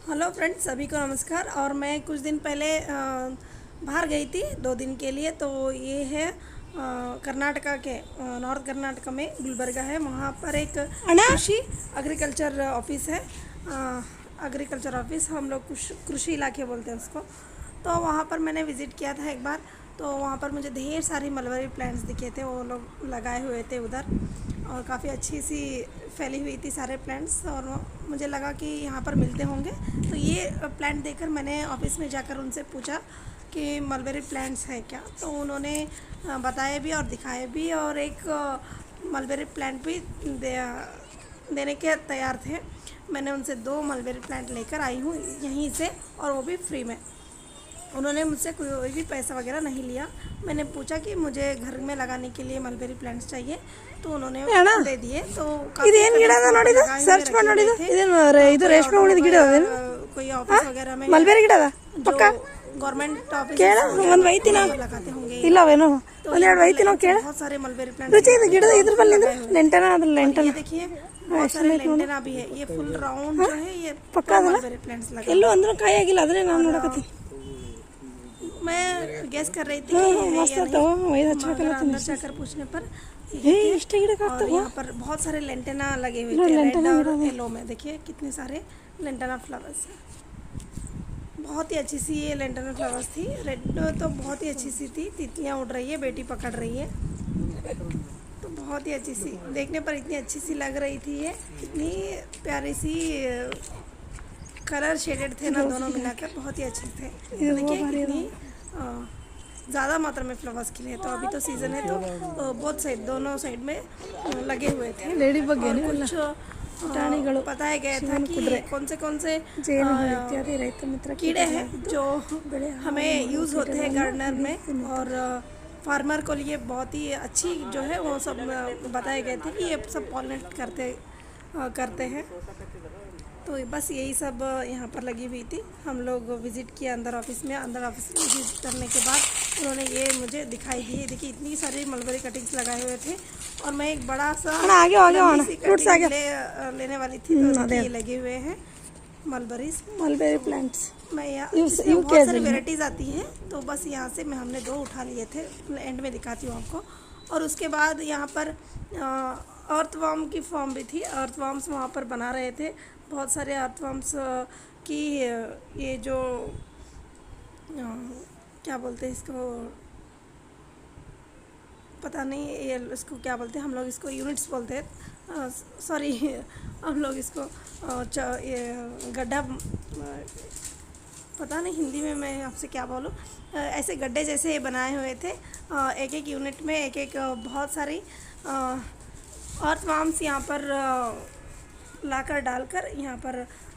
Hello friends, सभी को नमस्कार। और मैं कुछ दिन पहले बाहर गई थी 2 दिन के लिए। तो ये है कर्नाटका के नॉर्थ कर्नाटका में गुलबर्गा है। वहाँ पर एक कृषि एग्रीकल्चर ऑफिस है। एग्रीकल्चर ऑफिस हम लोग कृषि इलाके बोलते हैं उसको। तो वहाँ पर मैंने विज़िट किया था एक बार। तो वहाँ पर मुझे ढेर सारी मलबरी प्लांट्स दिखे थे, वो लोग लगाए हुए थे उधर, और काफ़ी अच्छी सी फैली हुई थी सारे प्लांट्स। और मुझे लगा कि यहाँ पर मिलते होंगे। तो ये प्लांट देखकर मैंने ऑफिस में जाकर उनसे पूछा कि मलबेरी प्लांट्स है क्या। तो उन्होंने बताया भी और दिखाए भी, और एक मलबेरी प्लांट भी देने के तैयार थे। मैंने उनसे 2 मलबेरी प्लांट लेकर आई हूँ यहीं से, और वो भी फ्री में। उन्होंने मुझसे कोई भी पैसा वगैरह नहीं लिया। मैंने पूछा कि मुझे घर में लगाने के लिए मलबेरी प्लांट्स चाहिए, तो उन्होंने दे दिए। तो ಇದೇನ್ ಗಿಡ ಅದ ನೋಡಿದ ಸರ್ಚ್ ಮಾಡಿ ನೋಡಿದ ಇದೇನು ಇದು ರೇಷ್ಮೆ ಹುಳಿದ ಗಿಡ ಅದೇನು कोई ऑफिस वगैरह में ಮಲ್ಬೇರಿ ಗಿಡ ಅದ ಪಕ್ಕ गवर्नमेंट ऑफिस ಕೇಳ ಒಂದು ವೈತಿನ लगाते होंगे। ಇಲ್ಲವೇನೋ ಒಂದೆರಡು ವೈತಿನ ಕೇಳ बहुत सारे मलबेरी प्लांट ರುಚಿ ಇದೆ ಗಿಡದ ಇದ್ರ ಬಲ್ಲಿಂದ ಲೆಂಟನ ಅದ್ರ ಲೆಂಟನ ये देखिए, बहुत सारे लेंटेना भी है। ये फुल राउंड जो है ये पक्का है ना? मलबेरी प्लांट्स लगे। ಎಲ್ಲೂ ಅಂದ್ರೂ ಕಾಯಿ ಆಗಿಲ್ಲ ಅದನ್ನೇ ನಾನು ನೋಡಕತ್ತೀನಿ मैं गैस कर रही थी कि ये है ಮಸ್ತ್ या ಅದಾವ ಐದು नहीं। मगर अंदर जाकर पूछने पर ಏ ಇಷ್ಟ ಗಿಡ और ಕಾಗ್ತಾವ यहाँ पर बहुत सारे लेंटेना लगे हुए थे, रेड और येलो में। देखिए कितने सारे लेंटेना फ्लावर्स हैं। बहुत ही अच्छी सी ये लेंटेना फ्लावर्स थी। रेड तो बहुत ही अच्छी सी थी। तितलियाँ उड़ रही है, बेटी पकड़ रही है। तो बहुत ही अच्छी सी, देखने पर इतनी अच्छी सी लग रही थी। ये कितनी प्यारी सी कलर शेडेड थे ना, दोनों मिलाकर बहुत ही अच्छे थे। तो देखिए कितनी ज़्यादा मात्रा में फ्लावर्स खिले हैं। तो अभी तो सीज़न है, तो बहुत साइड, दोनों साइड में लगे हुए थे। ಲೇಡಿ ಬಗ್ಗೆ और कुछ ಟಾಣಿಗಳು बताया गया था कि कौन से ಜೇನು ಇತ್ಯಾದಿ ರೈತ ಮಿತ್ರ कीड़े हैं जो हमें यूज़ होते हैं गार्डनर में, और फार्मर को लिए बहुत ही अच्छी जो है वो सब बताए गए थे कि ये सब पॉलिनेट करते हैं। तो बस यही सब यहाँ पर लगी हुई थी। हम लोग विज़िट किया अंदर ऑफिस में। अंदर ऑफिस में विज़िट करने के बाद उन्होंने ये मुझे दिखाई दी। देखिए इतनी सारी मलबरी कटिंग्स लगाए हुए थे, और मैं एक बड़ा सा लंबी सी कटिंग लेने वाली थी। तो ये लगे हुए हैं मलबरीज, ಮಲ್ಬೇರಿ ಪ್ಲಾಂಟ್ಸ್ मैं यहाँ इसमें बहुत सारी वेराइटीज़ आती हैं। तो बस यहाँ से हमने 2 उठा लिए थे। एंड में दिखाती हूँ आपको। और उसके बाद यहाँ पर अर्थवर्म की फॉर्म भी थी। अर्थवर्म्स वहाँ पर बना रहे थे। बहुत सारे अर्थवर्म्स की ये जो क्या बोलते हैं इसको, पता नहीं ये इसको क्या बोलते हैं। हम लोग इसको यूनिट्स बोलते हैं। सॉरी, हम लोग इसको ये गड्ढा, पता नहीं हिंदी में मैं आपसे क्या बोलूँ। ऐसे गड्ढे जैसे बनाए हुए थे। एक एक यूनिट में एक एक बहुत सारी अर्थवर्म्स यहाँ पर लाकर डालकर यहाँ पर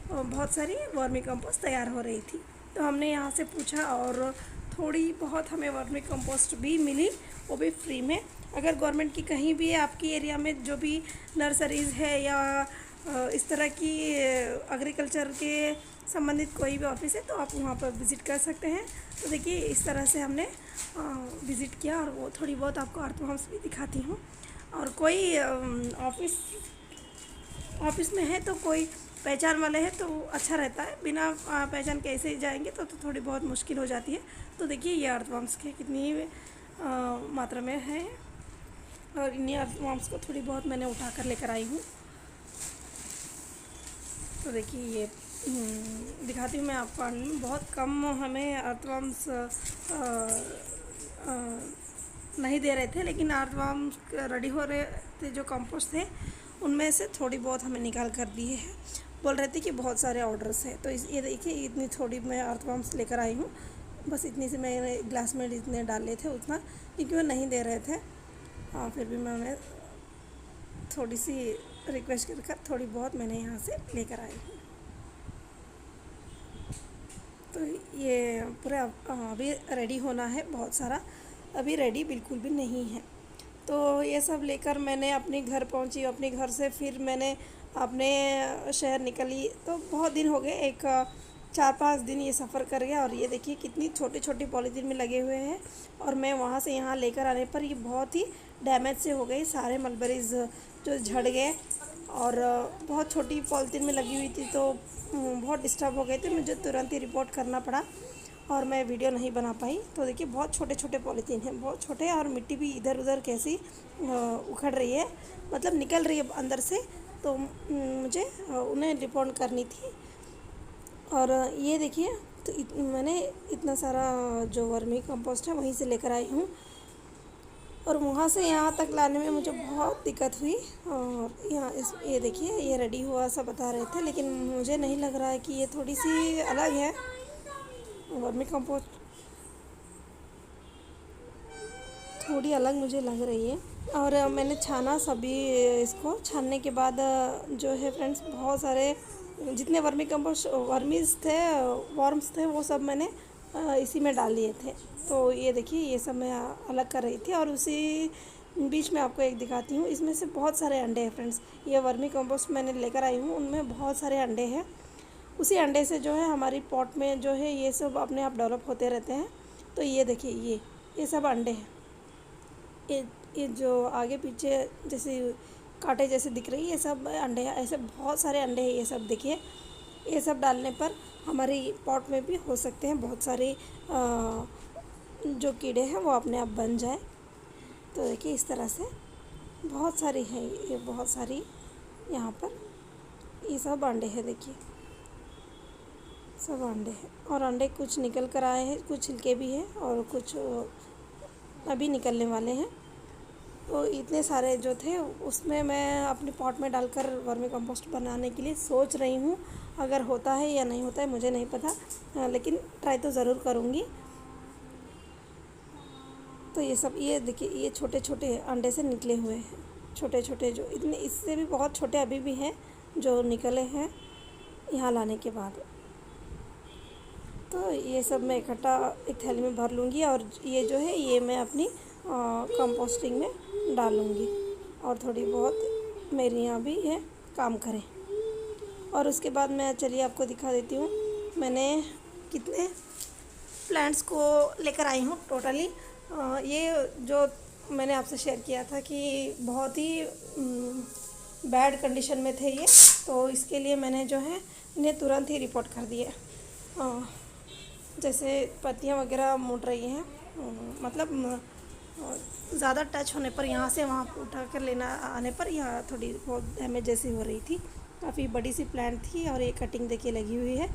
बहुत सारी वर्मी कंपोस्ट तैयार हो रही थी। तो हमने यहाँ से पूछा, और थोड़ी बहुत हमें वर्मी कंपोस्ट भी मिली, वो भी फ्री में। अगर गवर्नमेंट की कहीं भी आपकी एरिया में जो भी नर्सरीज़ है या इस तरह की एग्रीकल्चर के संबंधित कोई भी ऑफिस है, तो आप वहाँ पर विज़िट कर सकते हैं। तो देखिए इस तरह से हमने विज़िट किया, और वो थोड़ी बहुत आपको अर्थवर्म्स भी दिखाती हूँ। और कोई ऑफिस में है तो कोई पहचान वाले हैं तो अच्छा रहता है। बिना पहचान के ऐसे ही जाएंगे तो थोड़ी बहुत मुश्किल हो जाती है। तो देखिए ये अर्थवर्म्स के कितनी मात्रा में है, और इन्हीं अर्थवर्म्स को थोड़ी बहुत मैंने उठा कर लेकर आई हूँ। तो देखिए ये दिखाती हूँ मैं आपको। बहुत कम हमें अर्थवर्म्स नहीं दे रहे थे, लेकिन अर्थवर्म्स रेडी हो रहे थे जो कंपोस्ट थे, उनमें से थोड़ी बहुत हमें निकाल कर दिए हैं। बोल रहे थे कि बहुत सारे ऑर्डर्स हैं। तो ये देखिए इतनी थोड़ी मैं अर्थवर्म्स लेकर आई हूँ। बस इतनी से मैंने ग्लास में इतने डाले थे उतना, क्योंकि वो नहीं दे रहे थे। फिर भी मैं उन्हें थोड़ी सी रिक्वेस्ट कर थोड़ी बहुत मैंने यहाँ से लेकर आई हूँ। तो ये पूरा अभी रेडी होना है, बहुत सारा अभी रेडी बिल्कुल भी नहीं है। तो ये सब लेकर मैंने अपने घर पहुंची। अपने घर से फिर मैंने अपने शहर निकली। तो बहुत दिन हो गए, एक 4-5 दिन ये सफ़र कर गया। और ये देखिए कितनी छोटी छोटी पॉलीथीन में लगे हुए हैं, और मैं वहाँ से यहाँ लेकर आने पर ये बहुत ही डैमेज से हो गई। सारे मलबरीज जो झड़ गए, और बहुत छोटी पॉलीथीन में लगी हुई थी, तो बहुत डिस्टर्ब हो गए थे, मुझे तुरंत ही रिपोर्ट करना पड़ा और मैं वीडियो नहीं बना पाई। तो देखिए बहुत छोटे छोटे पॉलीथीन हैं, बहुत छोटे, और मिट्टी भी इधर उधर कैसी उखड़ रही है, मतलब निकल रही है अंदर से। तो मुझे उन्हें रिपोर्ट करनी थी। और ये देखिए, तो मैंने इतना सारा जो वर्मी कंपोस्ट है वहीं से लेकर आई हूँ, और वहाँ से यहाँ तक लाने में मुझे बहुत दिक्कत हुई। और यहाँ ये देखिए, ये रेडी हुआ सा बता रहे थे, लेकिन मुझे नहीं लग रहा है कि ये थोड़ी सी अलग है वर्मी कंपोस्ट, थोड़ी अलग मुझे लग रही है। और मैंने छाना सभी, इसको छानने के बाद जो है फ्रेंड्स, बहुत सारे जितने वर्मी कंपोस्ट वर्म्स थे वो सब मैंने इसी में डाल लिए थे। तो ये देखिए, ये सब मैं अलग कर रही थी, और उसी बीच में आपको एक दिखाती हूँ। इसमें से बहुत सारे अंडे हैं फ्रेंड्स। ये वर्मी कंपोस्ट मैंने लेकर आई हूँ, उनमें बहुत सारे अंडे हैं। उसी अंडे से जो है हमारी पॉट में जो है ये सब अपने आप डेवलप होते रहते हैं। तो ये देखिए, ये सब अंडे हैं। ये जो आगे पीछे जैसे कांटे जैसे दिख रही है, ये सब अंडे हैं। ऐसे बहुत सारे अंडे हैं ये सब। देखिए, ये सब डालने पर हमारी पॉट में भी हो सकते हैं बहुत सारे जो कीड़े हैं वो अपने आप बन जाए। तो देखिए, इस तरह से बहुत सारी हैं, ये बहुत सारी यहाँ पर ये सब अंडे हैं। देखिए, सब अंडे हैं, और अंडे कुछ निकल कर आए हैं, कुछ छिलके भी हैं, और कुछ अभी निकलने वाले हैं। तो इतने सारे जो थे उसमें मैं अपने पॉट में डालकर वर्मी कंपोस्ट बनाने के लिए सोच रही हूँ। अगर होता है या नहीं होता है मुझे नहीं पता, लेकिन ट्राई तो ज़रूर करूँगी। तो ये सब, ये देखिए, ये छोटे छोटे अंडे से निकले हुए हैं, छोटे छोटे, जो इतने, इससे भी बहुत छोटे अभी भी हैं जो निकले हैं यहाँ लाने के बाद। तो ये सब मैं इकट्ठा एक थैली में भर लूँगी, और ये जो है ये मैं अपनी कंपोस्टिंग में डालूँगी, और थोड़ी बहुत मेरे यहाँ भी ये काम करें। और उसके बाद मैं, चलिए आपको दिखा देती हूँ मैंने कितने प्लांट्स को लेकर आई हूँ टोटली। ये जो मैंने आपसे शेयर किया था कि बहुत ही बैड कंडीशन में थे ये, तो इसके लिए मैंने जो है इन्हें तुरंत ही रिपोर्ट कर दिए। जैसे पत्तियाँ वगैरह मुड़ रही हैं, मतलब ज़्यादा टच होने पर, यहाँ से वहाँ उठा कर लेना आने पर यहाँ थोड़ी बहुत डैमेज जैसी हो रही थी। काफ़ी बड़ी सी प्लांट थी, और ये कटिंग देखिए लगी हुई है।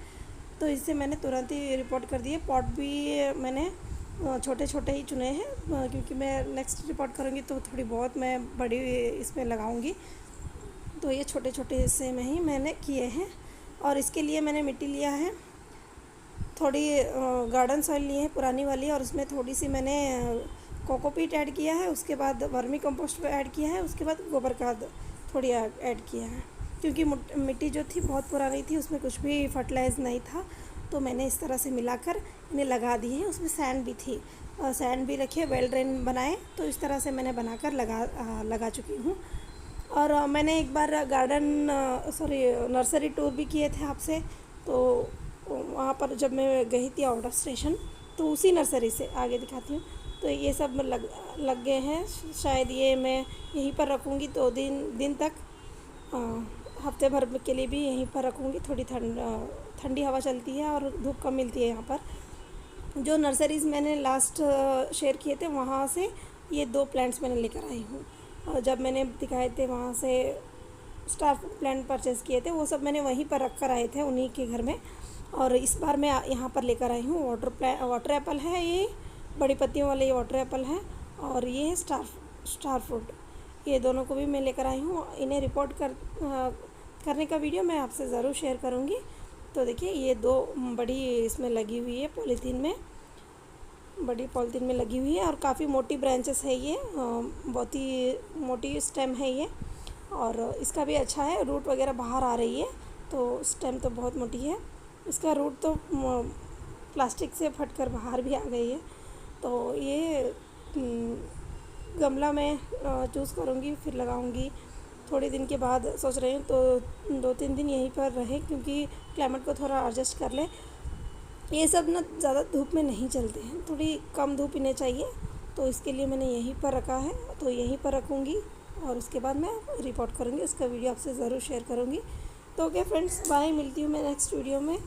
तो इससे मैंने तुरंत ही रिपोर्ट कर दिए। पॉट भी मैंने छोटे छोटे ही चुने हैं, क्योंकि मैं नेक्स्ट रिपोर्ट करूँगी तो थोड़ी बहुत मैं बड़ी इसमें लगाऊँगी। तो ये छोटे छोटे हिस्से में ही मैंने किए हैं। और इसके लिए मैंने मिट्टी लिया है, थोड़ी गार्डन सॉइल ली है पुरानी वाली, और उसमें थोड़ी सी मैंने कोकोपीट ऐड किया है, उसके बाद वर्मी कंपोस्ट ऐड किया है, उसके बाद गोबर खाद थोड़ी ऐड किया है। क्योंकि मिट्टी जो थी बहुत पुरानी थी, उसमें कुछ भी फर्टिलाइज नहीं था, तो मैंने इस तरह से मिलाकर इन्हें लगा दिए हैं। उसमें सैंड भी थी, सैंड भी रखे, वेल ड्रेन बनाए, तो इस तरह से मैंने बनाकर लगा चुकी हूँ। और मैंने एक बार नर्सरी टूर भी किए थे आपसे, तो वहाँ पर जब मैं गई थी आउट ऑफ स्टेशन, तो उसी नर्सरी से आगे दिखाती हूँ। तो ये सब लग गए हैं, शायद ये मैं यहीं पर रखूँगी 2 दिन तक, हफ्ते भर के लिए भी यहीं पर रखूँगी। थोड़ी ठंडी हवा चलती है और धूप कम मिलती है यहाँ पर। जो नर्सरीज़ मैंने लास्ट शेयर किए थे वहाँ से ये 2 प्लांट्स मैंने लेकर आई हूँ, और जब मैंने दिखाए थे वहाँ से स्टार प्लांट परचेज़ किए थे, वो सब मैंने वहीं पर रख कर आए थे उन्हीं के घर में। और इस बार मैं यहाँ पर लेकर आई हूँ वाटर एप्पल है, ये बड़ी पत्तियों वाले ये वाटर एप्पल है, और ये है स्टार फ्रूट। ये दोनों को भी मैं लेकर आई हूँ। इन्हें रिपोर्ट करने का वीडियो मैं आपसे ज़रूर शेयर करूँगी। तो देखिए, ये 2 बड़ी इसमें लगी हुई है बड़ी पॉलीथीन में लगी हुई है, और काफ़ी मोटी ब्रांचेस है ये, बहुत ही मोटी स्टेम है ये, और इसका भी अच्छा है, रूट वगैरह बाहर आ रही है। तो स्टेम तो बहुत मोटी है, इसका रूट तो प्लास्टिक से फटकर बाहर भी आ गई है। तो ये गमला में चूज़ करूँगी, फिर लगाऊँगी। थोड़े दिन के बाद सोच रही हूँ, तो 2-3 दिन यहीं पर रहे, क्योंकि क्लाइमेट को थोड़ा एडजस्ट कर ले। ये सब ना ज़्यादा धूप में नहीं चलते हैं, थोड़ी कम धूप इन्हें चाहिए, तो इसके लिए मैंने यहीं पर रखा है। तो यहीं पर रखूँगी, और उसके बाद मैं रिपोर्ट करूँगी, उसका वीडियो आपसे ज़रूर शेयर करूँगी। तो ओके फ्रेंड्स, बाय, मिलती हूँ मैं नेक्स्ट वीडियो में।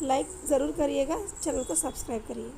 लाइक ज़रूर करिएगा, चैनल को सब्सक्राइब करिए।